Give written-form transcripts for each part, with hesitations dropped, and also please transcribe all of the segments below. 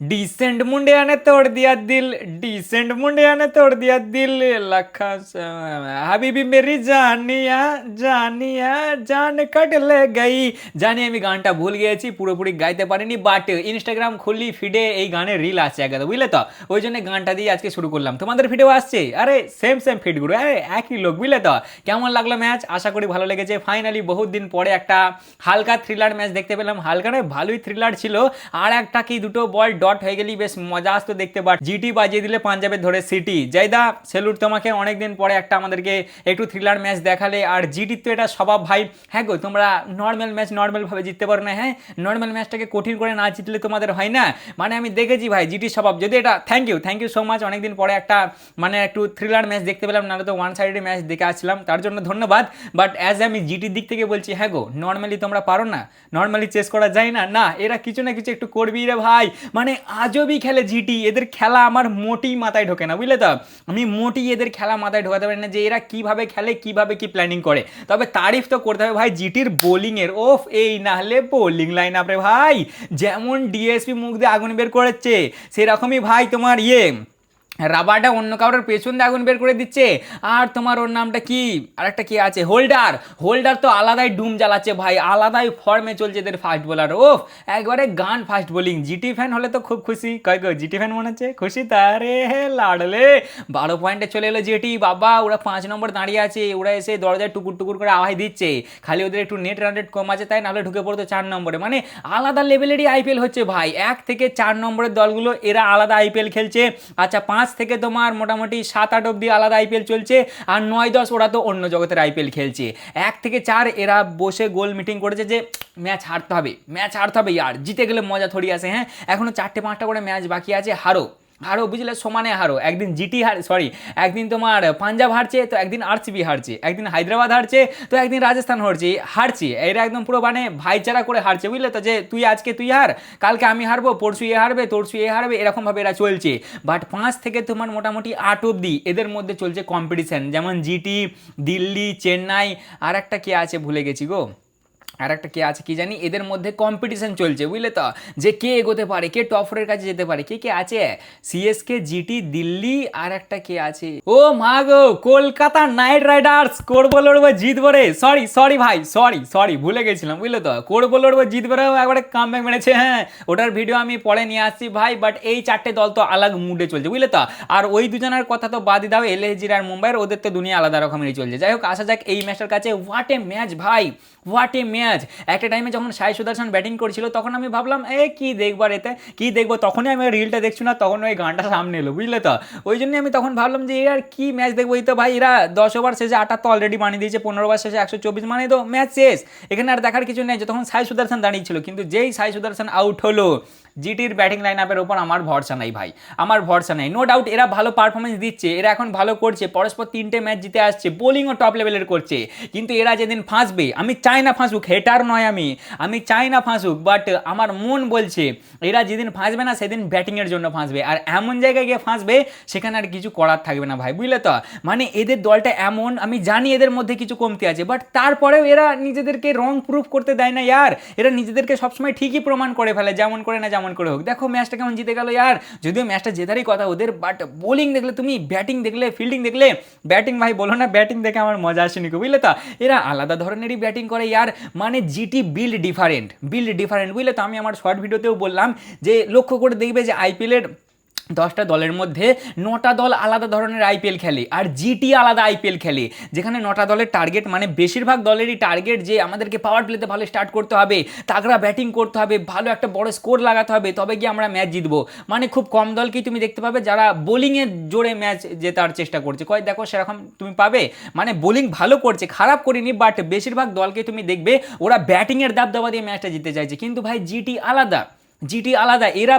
Decent मुंडिया ने तोड़ दिया दिल, डिसेंट मुंडिया ने तोड़ दिया दिल, लखा হাবিবি মেরি জানিয়া জানিয়া জান কাটলে গাই। জানি আমি গানটা ভুল গিয়েছি, পুরোপুরি গাইতে পারিনি, বাট ইনস্টাগ্রাম খুললি ফিডে এই গানের রিল আছে একদম, বুঝলে তো? ওই জন্য গানটা দিয়ে আজকে শুরু করলাম। তোমাদের ভিডিও আসছে, আরে সেম সেম ফিডগুলো, আরে একই লোক, বুঝলে তো? কেমন লাগলো ম্যাচ? আশা করি ভালো লেগেছে। ফাইনালি বহুত দিন পরে একটা হালকা থ্রিলার ম্যাচ দেখতে পেলাম। হালকা নয়, ভালোই থ্রিলার ছিল। আর একটা কি দুটো বল ডট হয়ে গেলি বেশ মজা আসতো দেখতে। বাট জিটি বাজিয়ে দিলে পাঞ্জাবের ধরে সিটি। জয়দা সেলুট তোমাকে, অনেকদিন পরে একটা আমাদেরকে একটু থ্রিলার ম্যাচ দেখালে। আর জিটির তো এটা স্বভাব ভাই। হ্যাঁ গো, তোমরা নর্মাল ম্যাচ নর্মালভাবে জিততে পারো না, হ্যাঁ? নর্মাল ম্যাচটাকে কঠিন করে না জিতলে তোমাদের হয় না। মানে আমি দেখেছি ভাই জিটির স্বভাব। যদি এটা থ্যাংক ইউ সো মাচ, অনেকদিন পরে একটা মানে একটু থ্রিলার ম্যাচ দেখতে পেলাম, নাহলে তো ওয়ান সাইডেড ম্যাচ দেখে আসছিলাম, তার জন্য ধন্যবাদ। বাট অ্যাজ আমি জিটির দিক থেকে বলছি, হ্যাঁ গো, নর্মালি তোমরা পারো না, নর্মালি চেস করা যায় না। না, এরা কিছু না কিছু একটু করবি রে ভাই। মানে আজবই খেলে জিটি, এদের খেলা আমার মোটেই মাথায় ঢোকে না, বুঝলে তো? আমি মোটেই এদের খেলা মাথায় ঢোকাতে পারি না যে এরা কিভাবে খেলে, কিভাবে কি প্ল্যানিং করে। তবে তারিফ তো করতে হবে ভাই জিটির বোলিং এর। ওফ, এই না হলে বোলিং লাইন আপ রে ভাই, যেমন ডিএসপি মুখ দিয়ে আগুন বের করেছে, সেরকমই ভাই তোমার রাবারটা অন্য কারোর পেছন দিয়ে আগুন বের করে দিচ্ছে। আর তোমার ওর নামটা কি, আরেকটা কি আছে, হোল্ডার। হোল্ডার তো আলাদাই ডুম জ্বালাচ্ছে ভাই, আলাদাই ফর্মে চলছে এদের ফাস্ট বোলার। ওফ, একবারে গান ফাস্ট বোলিং। জিটি ফ্যান হলে তো খুব খুশি। কয় গো জিটি ফ্যান মনে হচ্ছে খুশি? তারে হে লাড়লে 12 পয়েন্টে চলে এলো জিটি। বাবা, ওরা 5 নম্বর দাঁড়িয়ে আছে, ওরা এসে দরজায় টুকুর টুকুর করে আওয়াজ দিচ্ছে। খালি ওদের একটু নেট রান রেট কম আছে, তাই নাহলে ঢুকে পড়তো 4 নম্বরে। মানে আলাদা লেভেলেরই আইপিএল হচ্ছে ভাই। 1 থেকে 4 নম্বরের দলগুলো এরা আলাদা আইপিএল খেলছে। আচ্ছা, 5 থেকে তোমার মোটামুটি 7-8 অব্দি আলাদা আইপিএল চলছে। আর 9-10 ওরা তো অন্য জগতের আইপিএল খেলছে। 1 থেকে 4 এরা বসে গোল মিটিং করেছে যে ম্যাচ হারতে হবে, ম্যাচ হারতে হবে, ইয়ার জিতে গেলে মজা থরি আসে। হ্যাঁ, এখনো 4-5টা করে ম্যাচ বাকি আছে, হারো হারো, বুঝলে, সমানে হারো। একদিন জিটি একদিন তোমার পাঞ্জাব হারছে, তো একদিন আরসিবি হারছে, একদিন হায়দ্রাবাদ হারছে, তো একদিন রাজস্থান হারছে। এরা একদম পুরো মানে ভাইচারা করে হারছে, বুঝলে তো? যে তুই আজকে তুই হার, কালকে আমি হারবো, পরশু এ হারবে, তরশু এ হারবে, এরকমভাবে এরা চলছে। বাট 5 থেকে তোমার মোটামুটি 8 অব্দি এদের মধ্যে চলছে কম্পিটিশন। যেমন জিটি, দিল্লি, চেন্নাই, আর একটা কে আছে ভুলে গেছি গো, আর একটা কে আছে কি জানি, এদের মধ্যে কম্পিটিশন চলছে, বুঝলে তো? যে কে এগোতে পারে, কে টপ 4-এর কাছে যেতে পারে। কে কে আছে? সিএসকে, জিটি, দিল্লি, আর একটা কে আছে, ও মা গো, কলকাতা নাইট রাইডার্স। করবো লড়বো জিতবো রে, সরি সরি ভাই, সরি সরি, ভুলে গেছিলাম, বুঝলে তো? করবো লড়বো জিতবো রে, একবারে কামব্যাক মেরেছে। হ্যাঁ, ওটার ভিডিও আমি পরে নিয়ে আসছি ভাই। বাট এই 4টে দল তো আলাদা মুডে চলছে, বুঝলে তো? আর ওই দুজনের কথা তো বাদই দাও, এলএসজির আর মুম্বাইয়ের, ওদের তো দুনিয়া আলাদা রকমেরই চলছে। যাই হোক, আসা যাক এই ম্যাচটার কাছে। হোয়াট এ ম্যাচ ভাই, হোয়াট এ ম্যাচ। একটা টাইমে যখন সাই সুদর্শন ব্যাটিং করছিল, তখন আমি ভাবলাম কি দেখবো এতে, কি দেখবো। তখনই আমি রিলটা দেখছি না, তখন ওই গানটা সামনে এলো, বুঝলে তো? ওই জন্যই আমি তখন ভাবলাম যে আর কি ম্যাচ দেখবো। এই তো ভাই এরা 10 ওভার শেষে 78 তো অলরেডি বানিয়ে দিয়েছে, 15 ওভার শেষে 124, মানে তো ম্যাচ শেষ। এখানে আর দেখার কিছু নেই। যে তখন সাই সুদর্শন দাঁড়িয়েছিল, কিন্তু যেই সাই সুদর্শন আউট হলো, জিটির ব্যাটিং লাইন আপের ওপর আমার ভরসা নাই ভাই, আমার ভরসা নাই। নো ডাউট এরা ভালো পারফরমেন্স দিচ্ছে, এরা এখন ভালো করছে, পরস্পর 3টে ম্যাচ জিতে আসছে, বোলিংও টপ লেভেলের করছে। কিন্তু এরা যেদিন ফাঁসবে, আমি চাই না ফাঁসুক, হেটার নয় আমি চাই না ফাঁসুক, বাট আমার মন বলছে এরা যেদিন ফাঁসবে না, সেদিন ব্যাটিংয়ের জন্য ফাঁসবে। আর এমন জায়গায় গিয়ে ফাঁসবে, সেখানে আর কিছু করার থাকবে না ভাই, বুঝলে তো? মানে এদের দলটা এমন, আমি জানি এদের মধ্যে কিছু কমতি আছে, বাট তারপরেও এরা নিজেদেরকে রং প্রুফ করতে দেয় না ইয়ার। এরা নিজেদেরকে সবসময় ঠিকই প্রমাণ করে ফেলে, যেমন করে না যেমন করে হোক। দেখো ম্যাচটা কেমন জিতে গেল ইয়ার, যদিও ম্যাচটা জেতারই কথা ওদের, বাট বোলিং দেখলে তুমি, ব্যাটিং দেখলে, ফিল্ডিং দেখলে, ব্যাটিং ভাই বলো না, ব্যাটিং দেখে আমার মজা আসেনি, বুঝলে তো? এরা আলাদা ধরনেরই ব্যাটিং করে ইয়ার। মানে জিটি বিল্ড ডিফারেন্ট, বুঝলে তো? আমি আমার শর্ট ভিডিওতেও বললাম যে লক্ষ্য করে দেখবে যে আইপিএলের 10টা দলের মধ্যে 9টা দল আলাদা ধরনের আইপিএল খেলে, আর জিটি আলাদা আইপিএল খেলে। যেখানে 9টা দলের টার্গেট, মানে বেশিরভাগ দলেরই টার্গেট যে আমাদেরকে পাওয়ার প্লেতে ভালো স্টার্ট করতে হবে, তাগড়া ব্যাটিং করতে হবে, ভালো একটা বড় স্কোর লাগাতে হবে, তবে গিয়ে আমরা ম্যাচ জিতবো। মানে খুব কম দলকেই তুমি দেখতে পাবে যারা বোলিংয়ে জোরে ম্যাচ জেতার চেষ্টা করছে। কয় দেখো সেরকম তুমি পাবে, মানে বোলিং ভালো করছে, খারাপ করিনি, বাট বেশিরভাগ দলকে তুমি দেখবে ওরা ব্যাটিংয়ের দাবদাবা দিয়ে ম্যাচটা জিততে চাইছে। কিন্তু ভাই জিটি আলাদা, জিটি আলাদা। এরা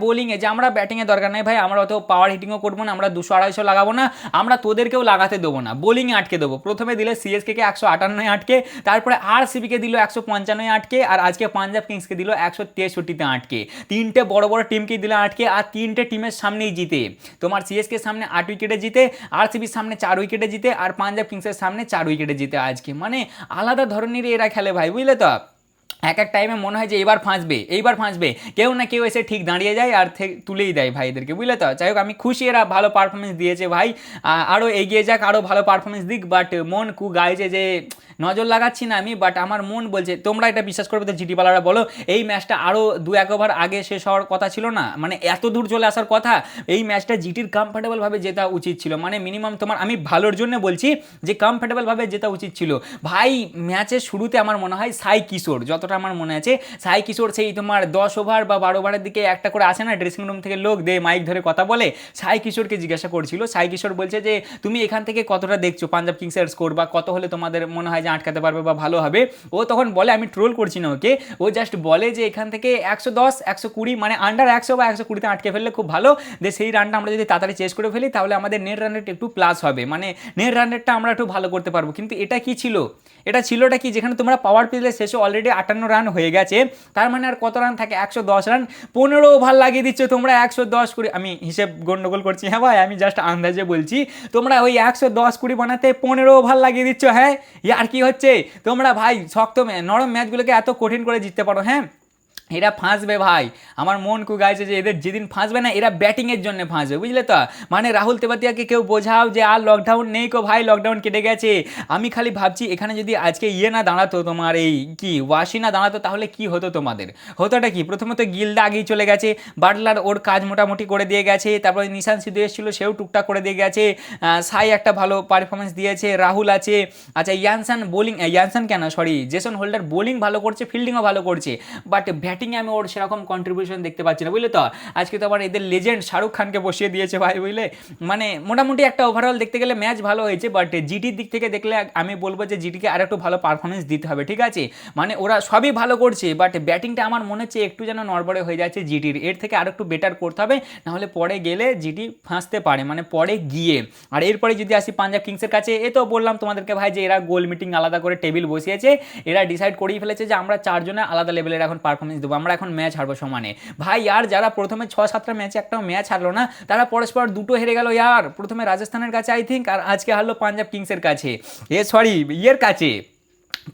বোলিংয়ে যে আমরা ব্যাটিংয়ে দরকার নেই ভাই, আমরা অত পাওয়ার হিটিংও করবো না, আমরা 200-250 লাগাবো না, আমরা তোদেরকেও লাগাতে দেবো না, বোলিংয়ে আটকে দেবো। প্রথমে দিলে সিএসকে 158 আটকে, তারপরে আরসিবিকে দিল 155 আটকে, আর আজকে পাঞ্জাব কিংসকে দিল 163-তে আটকে। 3টে বড় বড় টিমকেই দিল আটকে, আর 3টে টিমের সামনেই জিতে। তোমার সিএসকের সামনে 8 উইকেটে জিতে, আরসিবির সামনে 4 উইকেটে জিতে, আর পাঞ্জাব কিংসের সামনে 4 উইকেটে জিতে আজকে। মানে আলাদা ধরনের এরা খেলে ভাই, বুঝলে তো? এক টাইমে মনে হয় যে এইবার ফাঁসবে, কেউ না কেউ এসে ঠিক দাঁড়িয়ে যায় আর তুলেই দেয় ভাই এদেরকে, বুঝলে তো। যাই হোক আমি খুশি, এরা ভালো পারফরমেন্স দিয়েছে ভাই, আরও এগিয়ে যাক, আরও ভালো পারফরমেন্স দিক। বাট মন গাইছে যে নজর লাগাচ্ছি না আমি, বাট আমার মন বলছে, তোমরা এটা বিশ্বাস করবে তো জিটি পালারা বলো, এই ম্যাচটা আরও 2-1 ওভার আগে শেষ হওয়ার কথা ছিল না, মানে এত দূর চলে আসার কথা। এই ম্যাচটা জিটির কমফর্টেবলভাবে জেতা উচিত ছিল, মানে মিনিমাম তোমার, আমি ভালোর জন্য বলছি যে কমফর্টেবলভাবে জেতা উচিত ছিল ভাই। ম্যাচের শুরুতে আমার মনে হয় সাই কিশোর, যতটা আমার মনে আছে, সাই কিশোর সেই তোমার 10 ওভার বা 12 ওভারের দিকে একটা করে আসে না ড্রেসিং রুম থেকে লোক দে মাইক ধরে কথা বলে, সাই কিশোরকে জিজ্ঞাসা করছিল, সাই কিশোর বলছে যে তুমি এখান থেকে কতটা দেখছো পাঞ্জাব কিংসের স্কোর, বা কত হলে তোমাদের মনে হয় যে আটকাতে পারবে বা ভালো হবে। ও তখন বলে, আমি ট্রোল করছি না ওকে, ও জাস্ট বলে যে এখান থেকে 110 120 মানে আন্ডার 100 বা 120-তে আটকে ফেললে খুব ভালো, যে সেই রানটা আমরা যদি তাড়াতাড়ি চেস করে ফেলি তাহলে আমাদের নেট রান রেট একটু প্লাস হবে, মানে নেট রান রেটটা আমরা একটু ভালো করতে পারবো। কিন্তু এটা কি ছিল, এটা ছিলটা কি, যেখানে তোমরা পাওয়ার প্লে শেষে অলরেডি 58 রান হয়ে গেছে, তার মানে আর কত রান থাকে, 110 রান, 15 ওভার লাগিয়ে দিচ্ছ তোমরা 110-20, আমি হিসেব গন্ডগোল করছি, হ্যাঁ ভাই আমি জাস্ট আন্দাজে বলছি, তোমরা ওই 110-20 বানাতে 15 ওভার লাগিয়ে দিচ্ছ, হ্যাঁ আর কি হচ্ছে তোমরা ভাই শক্ত নরম ম্যাচগুলোকে এত কঠিন করে জিততে পারো, হ্যাঁ এরা ফাঁসবে ভাই। আমার মন গাইছে যে এদের যেদিন ফাঁসবে না, এরা ব্যাটিংয়ের জন্য ফাঁসবে, বুঝলে তো। মানে রাহুল তেবাতিয়াকে কেউ বোঝাও যে আর লকডাউন নেই কো ভাই, লকডাউন কেটে গেছে। আমি খালি ভাবছি এখানে যদি আজকে না দাঁড়াতো, তোমার এই কি ওয়াশি না দাঁড়াতো, তাহলে কি হতো তোমাদের, হতোটা কি, প্রথমত গিলদা আগেই চলে গেছে, বাটলার ওর কাজ মোটামুটি করে দিয়ে গেছে, তারপরে নিশান সিদ্ধু এসেছিল সেও টুকটাক করে দিয়ে গেছে, সাই একটা ভালো পারফরমেন্স দিয়েছে, রাহুল আছে, আচ্ছা ইয়ানসান বোলিং, ইয়ানসান কেন সরি জেসন হোল্ডার বোলিং ভালো করছে, ফিল্ডিংও ভালো করছে, বাট ব্যাটিংয়ে আমি ওর সেরকম কন্ট্রিবিউশন দেখতে পাচ্ছি না, বুঝলে তো। আজকে তো আবার এদের লেজেন্ড শাহরুখ খানকে বসিয়ে দিয়েছে ভাই, বুঝলে। মানে মোটামুটি একটা ওভারঅল দেখতে গেলে ম্যাচ ভালো হয়েছে, বাট জিটির দিক থেকে দেখলে আমি বলবো যে জিটিকে আর একটু ভালো পারফরমেন্স দিতে হবে, ঠিক আছে। মানে ওরা সবই ভালো করছে, বাট ব্যাটিংটা আমার মনে হচ্ছে একটু যেন নড়বড়ে হয়ে যাচ্ছে জিটির, এর থেকে আর একটু বেটার করতে হবে, নাহলে পরে গেলে জিটি ফাঁসতে পারে, মানে পরে গিয়ে। আর এরপরে যদি আসি পাঞ্জাব কিংসের কাছে, এ তো বললাম তোমাদেরকে ভাই যে এরা গোল মিটিং আলাদা করে টেবিল বসিয়েছে, এরা ডিসাইড করেই ফেলেছে যে আমরা 4 জনে আলাদা লেভেলের এখন পারফরমেন্স দেবো, আমরা এখন ম্যাচ হারবো সমানে ভাই। আর যারা প্রথমে 6-7টা ম্যাচে একটাও ম্যাচ হারলো না, তারা পরস্পর দুটো হেরে গেল ইয়ার, প্রথমে রাজস্থানের কাছে আই থিঙ্ক, আর আজকে হারলো পাঞ্জাব কিংসের কাছে, ইয়ের কাছে,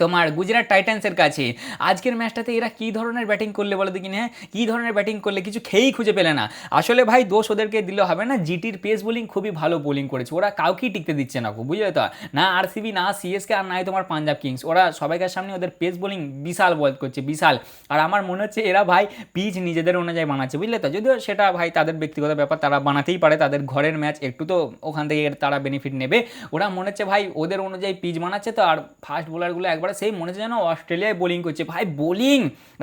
তোমার গুজরাট টাইটান্সের কাছে। আজকের ম্যাচটাতে এরা কী ধরনের ব্যাটিং করলে বলো দেখি, হ্যাঁ কী ধরনের ব্যাটিং করলে, কিছু খেয়েই খুঁজে পেলে না। আসলে ভাই দোষ ওদেরকে দিলে হবে না, জিটির পেস বোলিং খুবই ভালো বোলিং করেছে, ওরা কাউকেই টিকতে দিচ্ছে না, বুঝলে তো, না আরসিবি না সিএসকে আর নাই তোমার পাঞ্জাব কিংস, ওরা সবাইকার সামনে ওদের পেস বোলিং বিশাল বল করছে, বিশাল। আর আমার মনে হচ্ছে এরা ভাই পিচ নিজেদের অনুযায়ী বানাচ্ছে, বুঝলে তো, যদিও সেটা ভাই তাদের ব্যক্তিগত ব্যাপার, তারা বানাতেই পারে, তাদের ঘরের ম্যাচ একটু তো ওখান থেকে তারা বেনিফিট নেবে। ওরা মনে হচ্ছে ভাই ওদের অনুযায়ী পিচ বানাচ্ছে তো। আর ফাস্ট বোলারগুলো একবারে সেই মনে হচ্ছে যেন অস্ট্রেলিয়ায় বোলিং করছে ভাই, বোলিং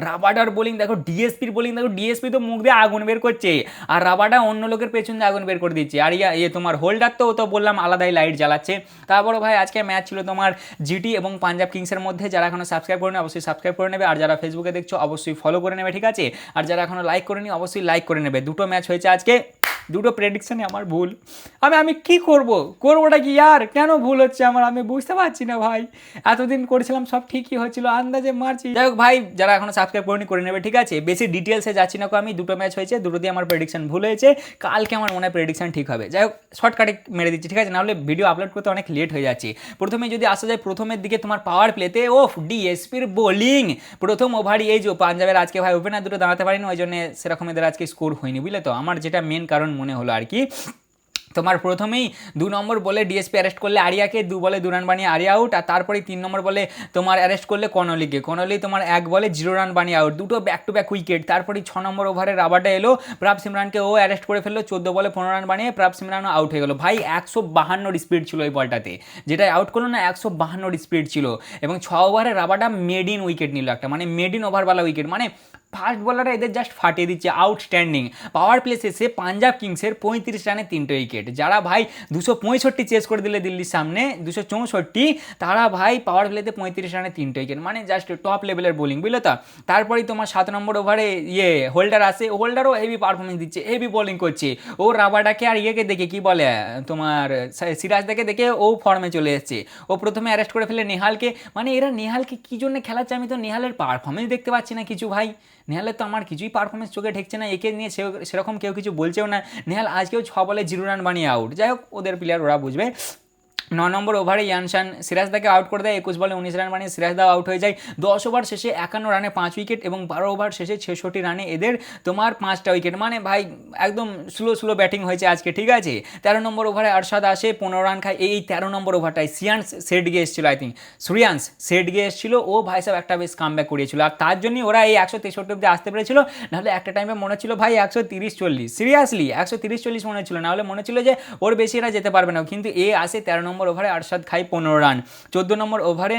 রাবাডার বোলিং দেখো, ডিএসপির বোলিং দেখো, ডিএসপি তো মুখ দিয়ে আগুন বের করছে, আর রাবাডা অন্য লোকের পেছন দিয়ে আগুন বের করে দিচ্ছে। আর তোমার হোল্ডার তো ও তো বললাম আলাদাই লাইট জ্বালাচ্ছে। তারপরে ভাই আজকে ম্যাচ ছিল তোমার জিটি এবং পাঞ্জাব কিংসের মধ্যে, যারা এখনো সাবস্ক্রাইব করে নেবে অবশ্যই সাবস্ক্রাইব করে নেবে, আর যারা ফেসবুকে দেখছো অবশ্যই ফলো করে নেবে, ঠিক আছে। আর যারা এখনো লাইক করেনি অবশ্যই লাইক করে নেবে। দুটো ম্যাচ হয়েছে আজকে, দুটো প্রেডিকশনে আমার ভুল, আমি কি করবোটা কি ইয়ার, কেন ভুল হচ্ছে আমার, আমি বুঝতে পারছি না ভাই। এতদিন করেছিলাম সব ঠিকই হচ্ছিল, আন্দাজে মারছি। যাই হোক ভাই যারা এখনো সাবস্ক্রাইব করে নেবে, ঠিক আছে। বেশি ডিটেলসে যাচ্ছি না, আমি দুটো ম্যাচ হয়েছে, দুটো দিয়ে আমার প্রেডিকশন ভুল হয়েছে, কালকে আমার মনে হয় প্রেডিকশন ঠিক হবে। যাই হোক শর্টকাটে মেরে দিচ্ছি, ঠিক আছে, নাহলে ভিডিও আপলোড করতে অনেক লেট হয়ে যাচ্ছে। প্রথমে যদি আসা যায় প্রথমের দিকে তোমার পাওয়ার প্লেতে, ডিএসপির বোলিং প্রথম ওভারই, এই যে পাঞ্জাবের আজকে ভাই ওপেনার দুটো দাঁড়াতে পারিনি, ওই জন্য সেরকম এদের আজকে স্কোর হয়নি, বুঝলে তো। আমার যেটা মেন কারণ মনে হলো আর কি, তোমার প্রথমেই 2 নম্বর বলে ডিএসপি অ্যারেস্ট করলে আরিয়াকে, 2 বলে 2 রান বানিয়ে আরিয়া আউট, আর তারপরে 3 নম্বর বলে তোমার অ্যারেস্ট করলে কনলি তোমার 1 বলে 0 রান বানিয়ে আউট, দুটো ব্যাক টু ব্যাক উইকেট। তারপরে 6 নম্বর ওভারে রাবারটা এলো, প্রাপ সিমরানকে ও অ্যারেস্ট করে ফেললো, 14 বলে 15 রান বানিয়ে প্রাপ সিমরানও আউট হয়ে গেল ভাই। 152 স্পিড ছিল এই বলটাতে, যেটা আউট করলো না 152 স্পিড ছিল, এবং 6 ওভারে রাবারটা মেড ইন উইকেট নিল একটা, মানে মেড ইন ওভারওয়ালা উইকেট, মানে ফাস্ট বলাররা এদের জাস্ট ফাটিয়ে দিচ্ছে, আউটস্ট্যান্ডিং। পাওয়ার প্লে শেষে পাঞ্জাব কিংসের 35 রানে 3টে উইকেট, যারা ভাই 265 চেস করে দিলে দিল্লির সামনে 264, তারা ভাই পাওয়ার প্লেতে 35 রানে 3টে উইকেট, মানে জাস্ট টপ লেভেলের বোলিং, বুঝলে তো। তারপরেই তোমার 7 নম্বর ওভারে হোল্ডার আসে, হোল্ডারও হেভি পারফরমেন্স দিচ্ছে, হেভি বোলিং করছে, ও রাবাডাকে আর দেখে কি বলে তোমার সিরাজ দেখে ও ফর্মে চলে এসছে। ও প্রথমে অ্যারেস্ট করে ফেলে নেহালকে, মানে এরা নেহালকে কী জন্য খেলাচ্ছে, আমি তো নেহালের পারফরমেন্স দেখতে পাচ্ছি না কিছু ভাই, নেহালের তো আমার কিছুই পারফরমেন্স চোখে ঠেকছে না, একে নিয়ে সেরকম কেউ কিছু বলছেও না। নেহাল আজকেও 6 বলে 0 রান বানিয়ে আউট। যাই হোক ওদের প্লেয়ার ওরা বুঝবে। নম্বর ওভারে ইয়ানশান সিরাজদাকে আউট করে দেয়, 21 বলে 19 রান মানে সিরাজদাও আউট হয়ে যায়। 10 ওভার শেষে 51 রানে 5 উইকেট এবং 12 ওভার শেষে 66 রানে এদের তোমার 5টা উইকেট, মানে ভাই একদম স্লো ব্যাটিং হয়েছে আজকে, ঠিক আছে। 13 নম্বর ওভারে আরশাদ আসে, 15 রান খায়। এই 13 নম্বর ওভারটাই সিয়ান্স সেটগে এসেছিল, আই থিঙ্ক শ্রিয়াংশ সেটগে এসেছিল, ও ভাই সাহেব একটা বেশ কামব্যাক করিয়েছিল, আর তার জন্যই ওরা এই 163 অব্দি আসতে পেরেছিল। নাহলে একটা টাইমে মনে ছিল ভাই 130-40, সিরিয়াসলি 130-40 মনে ছিল, নাহলে মনে ছিল যে ওর বেশি এরা যেতে পারবে না, কিন্তু এ আসে 13 নম্বর ওভারে আরশাদ খাই 15 রান। 14 নম্বর ওভারে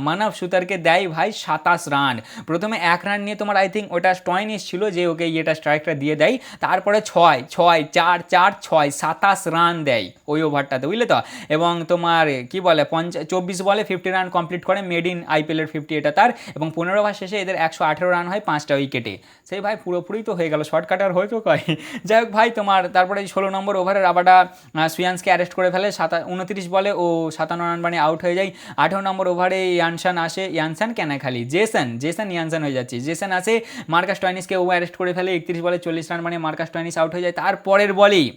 মানব সুতারকে দেয় ভাই 27 রান। প্রথমে 1 রান নিয়ে তোমার আই থিঙ্ক ওটা স্টয়নিস ছিল যে ওকে ইয়েটা স্ট্রাইকটা দিয়ে দেয়, তারপরে 27 রান দেয় ওই ওভারটাতে, বুঝলে তো। এবং তোমার কি বলে 24 বলে 50 রান কমপ্লিট করে, মেড ইন আইপিএলের 50 এটা তার, এবং 15 ওভার শেষে এদের 118 রান হয় 5টা উইকেটে। সেই ভাই পুরোপুরি তো হয়ে গেল, শর্টকাট আর হয়তো কয়। যাই হোক ভাই, তোমার তারপরে 16 নম্বর ওভারে রাবাডা সুয়ান্সকে অ্যারেস্ট করে ফেলে, 29 বলে ও 57 রান মানে আউট হয়ে যায়। 18 নম্বর ওভারে ইয়ানশান আসে, ইয়ানশান কেন খালি জেসন ইয়ানশান হয়ে যাচ্ছে, জেসন আসে, মার্কাস স্টয়নিসকে ও অ্যারেস্ট করে ফেলে, 31 বলে 40 রান মানে মার্কাস স্টয়নিস আউট হয়ে যায়। তারপরের বলেই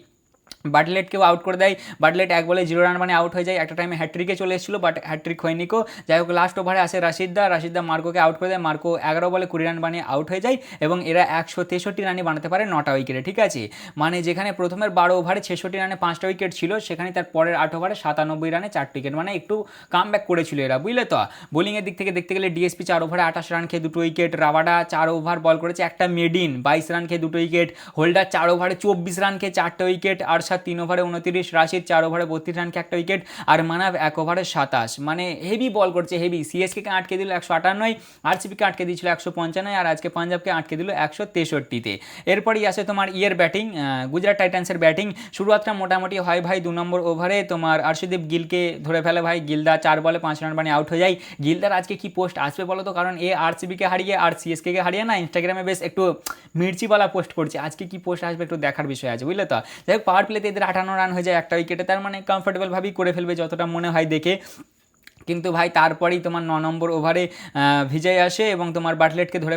বাটলেটকেও আউট করে দেয়, বাটলেট 1 বলে 0 রান মানে আউট হয়ে যায়। একটা টাইমে হ্যাট্রিকে চলে এসেছিল, বাট হ্যাট্রিক হয়নি কো। যাই হোক, লাস্ট ওভারে আসে রাশিদা মার্কোকে আউট করে দেয়, মার্কো 11 বলে 20 রান বানিয়ে আউট হয়ে যায়, এবং এরা 163 রানই বানাতে পারে 9টা উইকেটে, ঠিক আছে। মানে যেখানে প্রথমের 12 ওভারে 66 রানে 5টা উইকেট ছিল, সেখানে তার পরের 8 ওভারে 97 রানে 4 উইকেট, মানে একটু কামব্যাক করেছিল এরা, বুঝলে তো। বোলিংয়ের দিক থেকে দেখতে গেলে ডিএসপি 4 ওভারে 28 রান খেয়ে 2টো উইকেট, রাবাডা 4 ওভার বল করেছে, একটা মেডিন 22 রান খেয়ে 2টো উইকেট, হোল্ডার 4 ওভারে 24 রান খেয়ে 4টা উইকেট, আরশাদ 3 ওভারে 29, রাশিদ 4 ওভারে 32 রান খেয়ে 1টা উইকেট, আর মানাব 1 ওভারে 27, মানে হেভি বল করছে, হেভি। সিএসকে আটকে দিল 158, আরসিবিকে আটকে দিয়েছিল 155, আর আজকে পাঞ্জাবকে আটকে দিল 163-তে। এরপরই আসে তোমার ব্যাটিং, গুজরাট টাইটান্সের ব্যাটিং। শুরুয়াতটা মোটামুটি হয় ভাই, 2 নম্বর ওভারে তোমার আর্শদীপ গিলকে ধরে ফেলে ভাই, গিলদা 4 বলে 5 রান মানে আউট হয়ে যায়। গিলদার আজকে কি পোস্ট আসবে বলো তো, কারণ এ আরসিবিকে হারিয়ে আর সিএসকে হারিয়ে না ইনস্টাগ্রামে বেশ একটু মির্চিওয়ালা পোস্ট করছে, আজকে কি পোস্ট আসবে একটু দেখার বিষয় আছে, বুঝলে তো। যাই হোক, পাওয়ার প্লেতে এদের 58 রান হয়ে যায় 1টা উইকেটে, তার মানে কমফোর্টেবলভাবেই করে ফেলবে যতটা মনে হয় দেখে। কিন্তু ভাই তারপরেই তোমার 9 নম্বর ওভারে ভিজয় আসে এবং তোমার বাটলারকে ধরে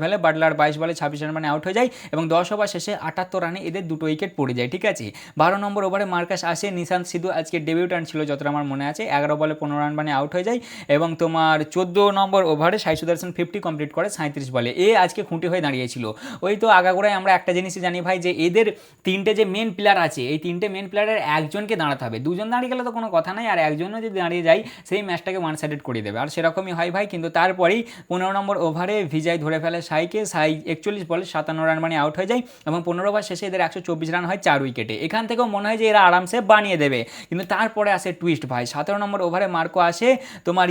ফেলে, বাটলার 22 বলে 26 রান মানে আউট হয়ে যায়, এবং 10 ওভার শেষে 78 রানে এদের 2টো উইকেট পড়ে যায়, ঠিক আছে। 12 নম্বর ওভারে মার্কাস আসে, নিশান্ত সিধু আজকে ডেবিউট্যান্ট ছিল যতটা আমার মনে আছে, 11 বলে 15 রান মানে আউট হয়ে যায়, এবং তোমার 14 নম্বর ওভারে সাই সুদর্শন 50 কমপ্লিট করে 37 বলে, এ আজকে খুঁটি হয়ে দাঁড়িয়েছিল। ওই তো আগাগোড়ায় আমরা একটা জিনিসই জানি ভাই, যে এদের 3টে যে মেন প্লেয়ার আছে, এই 3টে মেন প্লেয়ারের একজনকে দাঁড়াতে হবে, 2জন দাঁড়িয়ে গেলে তো কোনো কথা নাই, আর একজনও যদি দাঁড়িয়ে যায় সেই ম্যাচটাকে ওয়ান সাইডেড করে দেবে, আর সেরকমই হয় ভাই। কিন্তু তারপরেই 15 নম্বর ওভারে ভিজয় ধরে ফেলে সাইকে, সাই 41 বলে 57 রান মানে আউট হয়ে যায়, এবং 15 ওভার শেষে এদের 124 রান হয় 4 উইকেটে। এখান থেকেও মনে হয় যে এরা আরামসে বানিয়ে দেবে, কিন্তু তারপরে আসে টুইস্ট ভাই। 17 নম্বর ওভারে মার্কো আসে, তোমার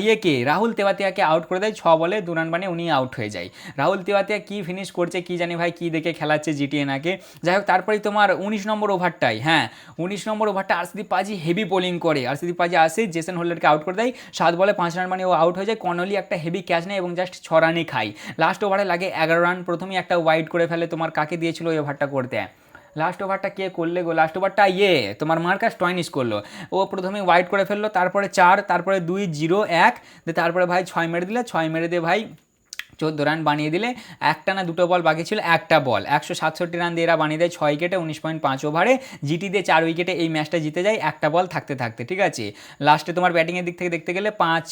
রাহুল তেওয়াতিয়াকে আউট করে দেয়, 6 বলে 2 রান বানিয়ে উনি আউট হয়ে যায়। রাহুল তেওয়াতিয়া কি ফিনিশ করছে কি জানি ভাই, কি দেখে খেলাচ্ছে জিটিএ নাকে। যাই হোক, তারপরেই তোমার 19 নম্বর ওভারটাই, 19 নম্বর ওভারটা আরসিদীপ পাজি হেভি বোলিং করে, আরসিদীপ পাজি আসে, জেসন হোল্ডারকে আউট করে দেয়, 7 বলে 5 রান মানে ও আউট হয়ে যায়। কর্নলি একটা হেভি ক্যাচ নেয় এবং জাস্ট 6 রানই খায়। লাস্ট ওভারে লাগে 11 রান, প্রথমেই একটা ওয়াইড করে ফেলে, তোমার কাকে দিয়েছিল ওই ওভারটা করতে, লাস্ট ওভারটা কে করলে গো, লাস্ট ওভারটা তোমার মার্কাস স্টয়নিস করলো, ও প্রথমে ওয়াইড করে ফেললো, তারপরে 4, তারপরে 2, 0, 1, তারপরে ভাই 6 মেরে দিলে, 6 মেরে দিয়ে ভাই 14 রান বানিয়ে দিলে, একটা না 2টো বল বাকি ছিল, একটা বল 167 রান দিয়ে এরা বানিয়ে দেয় 6 উইকেটে 19.5 ওভারে, জিটি দিয়ে 4 উইকেটে এই ম্যাচটা জিতে যায় একটা বল থাকতে, ঠিক আছে। লাস্টে তোমার ব্যাটিংয়ের দিক থেকে দেখতে গেলে 5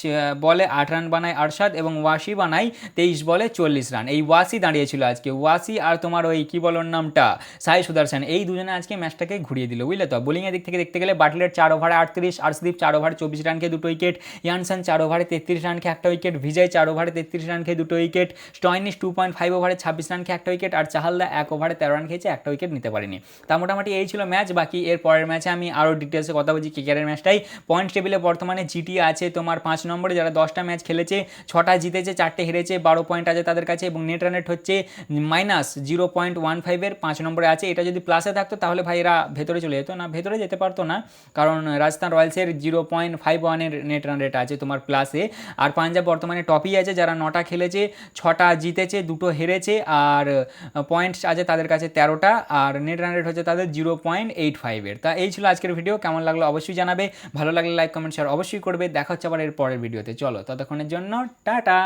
বলে 8 রান বানায় আরশাদ, এবং ওয়াসি বানায় 23 বলে 40 রান। এই ওয়াসি দাঁড়িয়েছিল আজকে, ওয়াসি আর তোমার ওই কি বলার নামটা সাই সুদর্শন, এই দুজনে আজকে ম্যাচটাকে ঘুরিয়ে দিল, বুঝলে তো। বোলিংয়ের দিক থেকে দেখতে গেলে বাটলেট 4 ওভারে 38, আরশদীপ 4 ওভারে 24 রান খেয়ে 2টো উইকেট, ইয়ানসন 4 ওভারে 33 রান খেয়ে 1টা উইকেট, ভিজয় 4 ওভারে 33 রান খেয়ে 2টো উইকেট, স্টয়নিস 2.5 ওভারে 26 রান খেয়ে 1টা উইকেট, আর চাহালদা 1 ওভারে 13 রান খেয়েছে, 1টা উইকেট নিতে পারেনি। তা মোটামুটি এই ছিল ম্যাচ। বাকি এর পরের ম্যাচে আমি আরও ডিটেলসে কথা বলছি কেকেআরের ম্যাচটাই। পয়েন্ট টেবিলে বর্তমানে জিটি আছে তোমার 5 নম্বরে, যারা 10টা ম্যাচ খেলেছে, 6টা জিতেছে, 4টে হেরেছে, 12 পয়েন্ট আছে তাদের কাছে, এবং নেট রান রেট হচ্ছে -0.15 এর 5 নম্বরে আছে। এটা যদি প্লাসে থাকতো তাহলে ভাই এরা ভেতরে চলে যেত, না ভেতরে যেতে পারতো না, কারণ রাজস্থান রয়্যালসের 0.51 এর নেট রান রেট আছে তোমার প্লাসে, আর পাঞ্জাব বর্তমানে টপই আছে, যারা 9টা খেলেছে, 6টা জিতেছে, 2টো হেরেছে, আর পয়েন্টস আছে তাদের কাছে 13টা, আর নেট রান রেট হচ্ছে তাদের 0.85 এর। তা এই ছিল আজকের ভিডিও, কেমন লাগলো অবশ্যই জানাবে, ভালো লাগলে লাইক কমেন্ট শেয়ার অবশ্যই করবে। দেখা হচ্ছে আবার এর পরের ভিডিওতে, চলো ততক্ষণের জন্য টাটা।